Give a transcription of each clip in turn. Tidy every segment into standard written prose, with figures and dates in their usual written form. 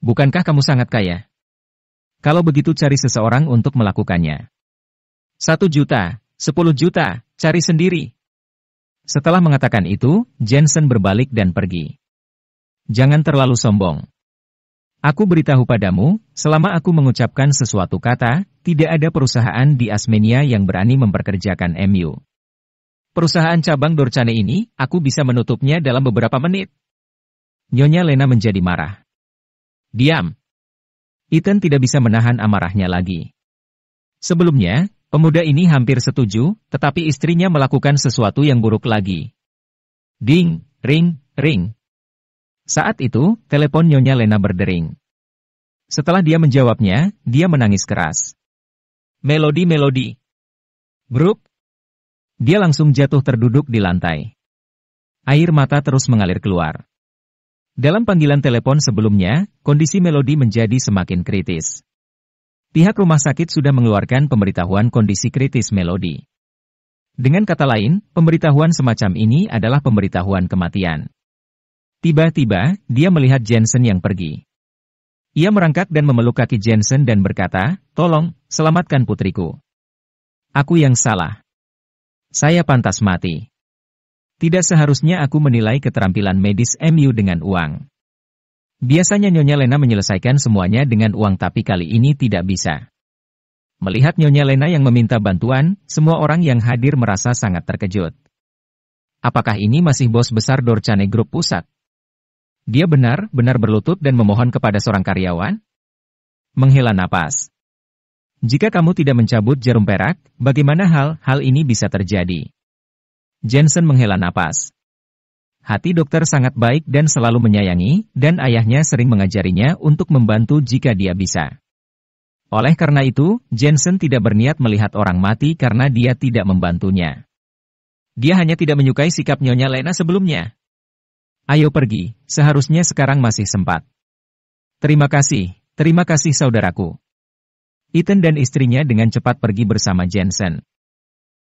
Bukankah kamu sangat kaya? Kalau begitu cari seseorang untuk melakukannya. 1 juta, 10 juta, cari sendiri. Setelah mengatakan itu, Jensen berbalik dan pergi. Jangan terlalu sombong. Aku beritahu padamu, selama aku mengucapkan sesuatu kata, tidak ada perusahaan di Asmenia yang berani memperkerjakan MU. Perusahaan cabang Dorchane ini, aku bisa menutupnya dalam beberapa menit. Nyonya Lena menjadi marah. Diam. Ethan tidak bisa menahan amarahnya lagi. Sebelumnya, pemuda ini hampir setuju, tetapi istrinya melakukan sesuatu yang buruk lagi. Ding, ring, ring. Saat itu, telepon Nyonya Lena berdering. Setelah dia menjawabnya, dia menangis keras. Melodi. Grup. Dia langsung jatuh terduduk di lantai. Air mata terus mengalir keluar. Dalam panggilan telepon sebelumnya, kondisi Melodi menjadi semakin kritis. Pihak rumah sakit sudah mengeluarkan pemberitahuan kondisi kritis Melodi. Dengan kata lain, pemberitahuan semacam ini adalah pemberitahuan kematian. Tiba-tiba, dia melihat Jensen yang pergi. Ia merangkak dan memeluk kaki Jensen dan berkata, "Tolong, selamatkan putriku. Aku yang salah. Saya pantas mati. Tidak seharusnya aku menilai keterampilan medis MU dengan uang." Biasanya Nyonya Lena menyelesaikan semuanya dengan uang, tapi kali ini tidak bisa. Melihat Nyonya Lena yang meminta bantuan, semua orang yang hadir merasa sangat terkejut. Apakah ini masih bos besar Dorchane Group Pusat? Dia benar-benar berlutut dan memohon kepada seorang karyawan? Menghela napas. Jika kamu tidak mencabut jarum perak, bagaimana hal ini bisa terjadi? Jensen menghela napas. Hati dokter sangat baik dan selalu menyayangi, dan ayahnya sering mengajarinya untuk membantu jika dia bisa. Oleh karena itu, Jensen tidak berniat melihat orang mati karena dia tidak membantunya. Dia hanya tidak menyukai sikap Nyonya Lena sebelumnya. Ayo pergi, seharusnya sekarang masih sempat. Terima kasih saudaraku. Ethan dan istrinya dengan cepat pergi bersama Jensen.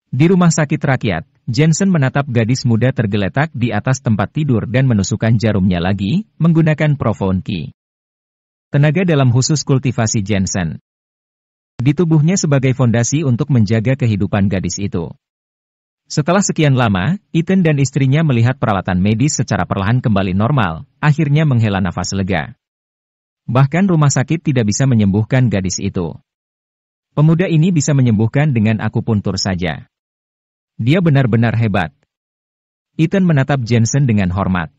Di rumah sakit rakyat, Jensen menatap gadis muda tergeletak di atas tempat tidur dan menusukkan jarumnya lagi, menggunakan profound key. Tenaga dalam khusus kultivasi Jensen. Di tubuhnya sebagai fondasi untuk menjaga kehidupan gadis itu. Setelah sekian lama, Ethan dan istrinya melihat peralatan medis secara perlahan kembali normal, akhirnya menghela nafas lega. Bahkan rumah sakit tidak bisa menyembuhkan gadis itu. Pemuda ini bisa menyembuhkan dengan akupuntur saja. Dia benar-benar hebat. Ethan menatap Jensen dengan hormat.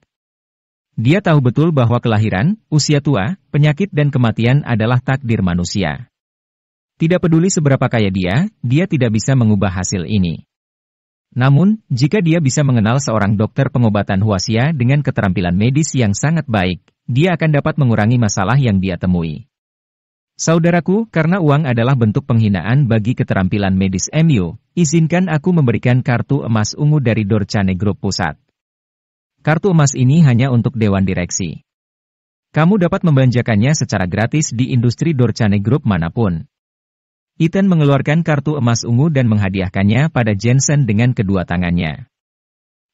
Dia tahu betul bahwa kelahiran, usia tua, penyakit dan kematian adalah takdir manusia. Tidak peduli seberapa kaya dia tidak bisa mengubah hasil ini. Namun, jika dia bisa mengenal seorang dokter pengobatan huasia dengan keterampilan medis yang sangat baik, dia akan dapat mengurangi masalah yang dia temui. Saudaraku, karena uang adalah bentuk penghinaan bagi keterampilan medis MU, izinkan aku memberikan kartu emas ungu dari Dorchane Group Pusat. Kartu emas ini hanya untuk Dewan Direksi. Kamu dapat membelanjakannya secara gratis di industri Dorchane Group manapun. Ethan mengeluarkan kartu emas ungu dan menghadiahkannya pada Jensen dengan kedua tangannya.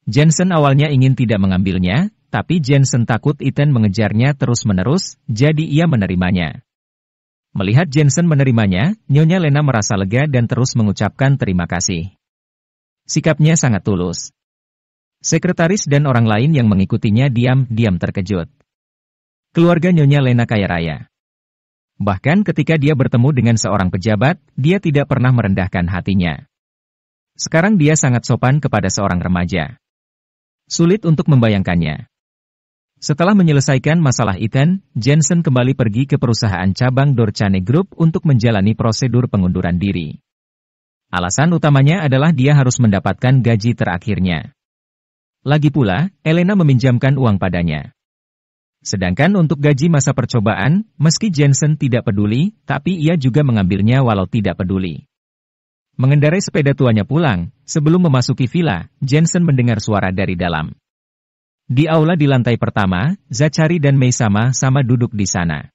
Jensen awalnya ingin tidak mengambilnya, tapi Jensen takut Ethan mengejarnya terus-menerus, jadi ia menerimanya. Melihat Jensen menerimanya, Nyonya Lena merasa lega dan terus mengucapkan terima kasih. Sikapnya sangat tulus. Sekretaris dan orang lain yang mengikutinya diam-diam terkejut. Keluarga Nyonya Lena kaya raya. Bahkan ketika dia bertemu dengan seorang pejabat, dia tidak pernah merendahkan hatinya. Sekarang dia sangat sopan kepada seorang remaja. Sulit untuk membayangkannya. Setelah menyelesaikan masalah Ethan, Jensen kembali pergi ke perusahaan cabang Dorchane Group untuk menjalani prosedur pengunduran diri. Alasan utamanya adalah dia harus mendapatkan gaji terakhirnya. Lagi pula, Elena meminjamkan uang padanya. Sedangkan untuk gaji masa percobaan, meski Jensen tidak peduli, tapi ia juga mengambilnya walau tidak peduli. Mengendarai sepeda tuanya pulang, sebelum memasuki villa, Jensen mendengar suara dari dalam. Di aula di lantai pertama, Zachary dan Mei sama-sama duduk di sana.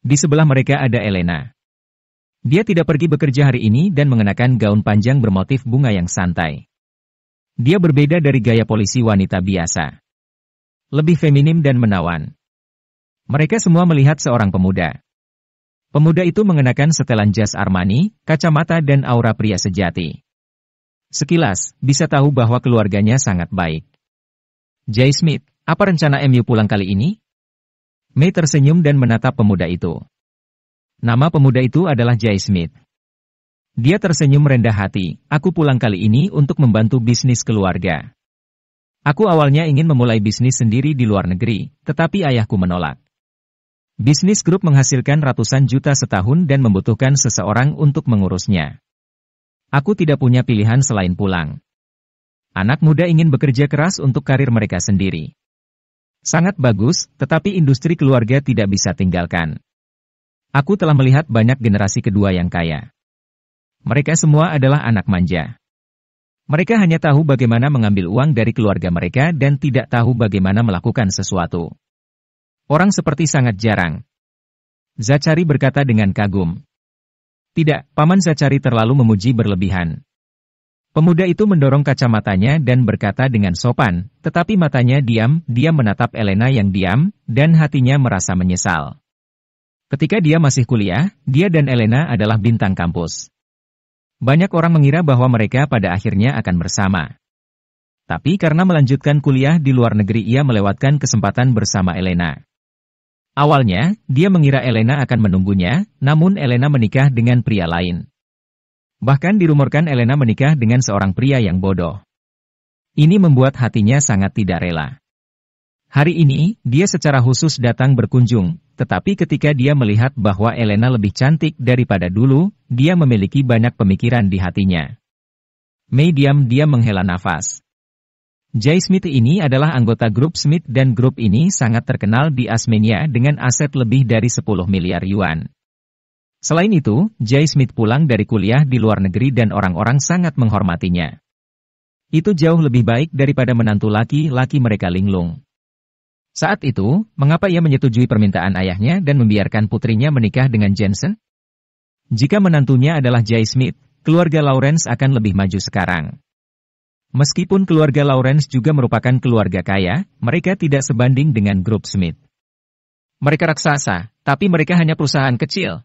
Di sebelah mereka ada Elena. Dia tidak pergi bekerja hari ini dan mengenakan gaun panjang bermotif bunga yang santai. Dia berbeda dari gaya polisi wanita biasa. Lebih feminim dan menawan. Mereka semua melihat seorang pemuda. Pemuda itu mengenakan setelan jas Armani, kacamata dan aura pria sejati. Sekilas, bisa tahu bahwa keluarganya sangat baik. Jay Smith, apa rencana MU pulang kali ini? May tersenyum dan menatap pemuda itu. Nama pemuda itu adalah Jay Smith. Dia tersenyum rendah hati, aku pulang kali ini untuk membantu bisnis keluarga. Aku awalnya ingin memulai bisnis sendiri di luar negeri, tetapi ayahku menolak. Bisnis grup menghasilkan ratusan juta setahun dan membutuhkan seseorang untuk mengurusnya. Aku tidak punya pilihan selain pulang. Anak muda ingin bekerja keras untuk karir mereka sendiri. Sangat bagus, tetapi industri keluarga tidak bisa tinggalkan. Aku telah melihat banyak generasi kedua yang kaya. Mereka semua adalah anak manja. Mereka hanya tahu bagaimana mengambil uang dari keluarga mereka dan tidak tahu bagaimana melakukan sesuatu. Orang seperti sangat jarang. Zachary berkata dengan kagum. Tidak, Paman Zachary terlalu memuji berlebihan. Pemuda itu mendorong kacamatanya dan berkata dengan sopan, tetapi matanya diam menatap Elena yang diam, dan hatinya merasa menyesal. Ketika dia masih kuliah, dia dan Elena adalah bintang kampus. Banyak orang mengira bahwa mereka pada akhirnya akan bersama. Tapi karena melanjutkan kuliah di luar negeri ia melewatkan kesempatan bersama Elena. Awalnya, dia mengira Elena akan menunggunya, namun Elena menikah dengan pria lain. Bahkan dirumorkan Elena menikah dengan seorang pria yang bodoh. Ini membuat hatinya sangat tidak rela. Hari ini, dia secara khusus datang berkunjung, tetapi ketika dia melihat bahwa Elena lebih cantik daripada dulu, dia memiliki banyak pemikiran di hatinya. May diam-diam menghela nafas. Jay Smith ini adalah anggota grup Smith dan grup ini sangat terkenal di Asmenia dengan aset lebih dari 10 miliar yuan. Selain itu, Jay Smith pulang dari kuliah di luar negeri dan orang-orang sangat menghormatinya. Itu jauh lebih baik daripada menantu laki-laki mereka linglung. Saat itu, mengapa ia menyetujui permintaan ayahnya dan membiarkan putrinya menikah dengan Jensen? Jika menantunya adalah Jay Smith, keluarga Lawrence akan lebih maju sekarang. Meskipun keluarga Lawrence juga merupakan keluarga kaya, mereka tidak sebanding dengan grup Smith. Mereka raksasa, tapi mereka hanya perusahaan kecil.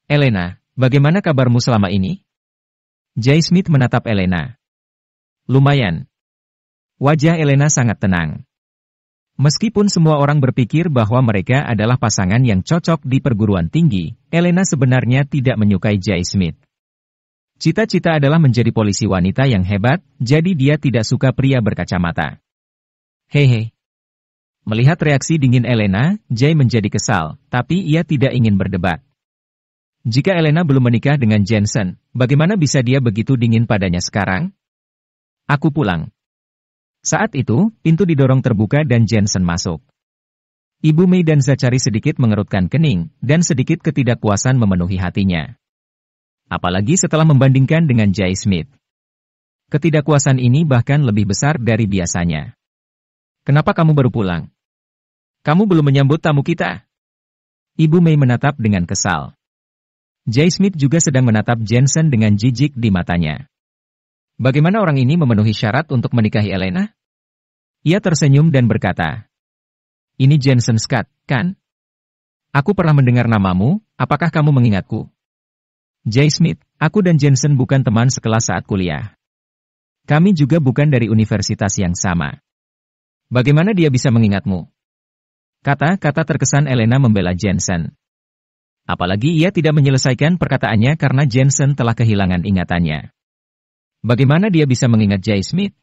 Elena, bagaimana kabarmu selama ini? Jay Smith menatap Elena. Lumayan. Wajah Elena sangat tenang. Meskipun semua orang berpikir bahwa mereka adalah pasangan yang cocok di perguruan tinggi, Elena sebenarnya tidak menyukai Jay Smith. Cita-cita adalah menjadi polisi wanita yang hebat, jadi dia tidak suka pria berkacamata. Hehe. Melihat reaksi dingin Elena, Jay menjadi kesal, tapi ia tidak ingin berdebat. Jika Elena belum menikah dengan Jensen, bagaimana bisa dia begitu dingin padanya sekarang? Aku pulang. Saat itu, pintu didorong terbuka dan Jensen masuk. Ibu May dan Zachary sedikit mengerutkan kening, dan sedikit ketidakpuasan memenuhi hatinya. Apalagi setelah membandingkan dengan Jay Smith. Ketidakpuasan ini bahkan lebih besar dari biasanya. Kenapa kamu baru pulang? Kamu belum menyambut tamu kita? Ibu May menatap dengan kesal. Jay Smith juga sedang menatap Jensen dengan jijik di matanya. Bagaimana orang ini memenuhi syarat untuk menikahi Elena? Ia tersenyum dan berkata, ini Jensen Scott, kan? Aku pernah mendengar namamu, apakah kamu mengingatku? Jay Smith, aku dan Jensen bukan teman sekelas saat kuliah. Kami juga bukan dari universitas yang sama. Bagaimana dia bisa mengingatmu? Kata-kata terkesan Elena membela Jensen. Apalagi ia tidak menyelesaikan perkataannya karena Jensen telah kehilangan ingatannya. Bagaimana dia bisa mengingat Jay Smith?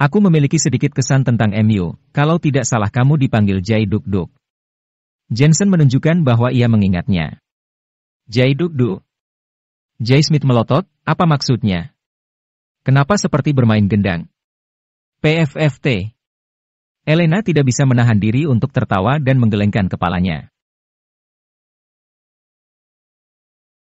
Aku memiliki sedikit kesan tentang MU, kalau tidak salah kamu dipanggil Jay Duk-Duk. Jensen menunjukkan bahwa ia mengingatnya. Jay Duk-Duk. Jay Smith melotot, apa maksudnya? Kenapa seperti bermain gendang? PFFT. Elena tidak bisa menahan diri untuk tertawa dan menggelengkan kepalanya.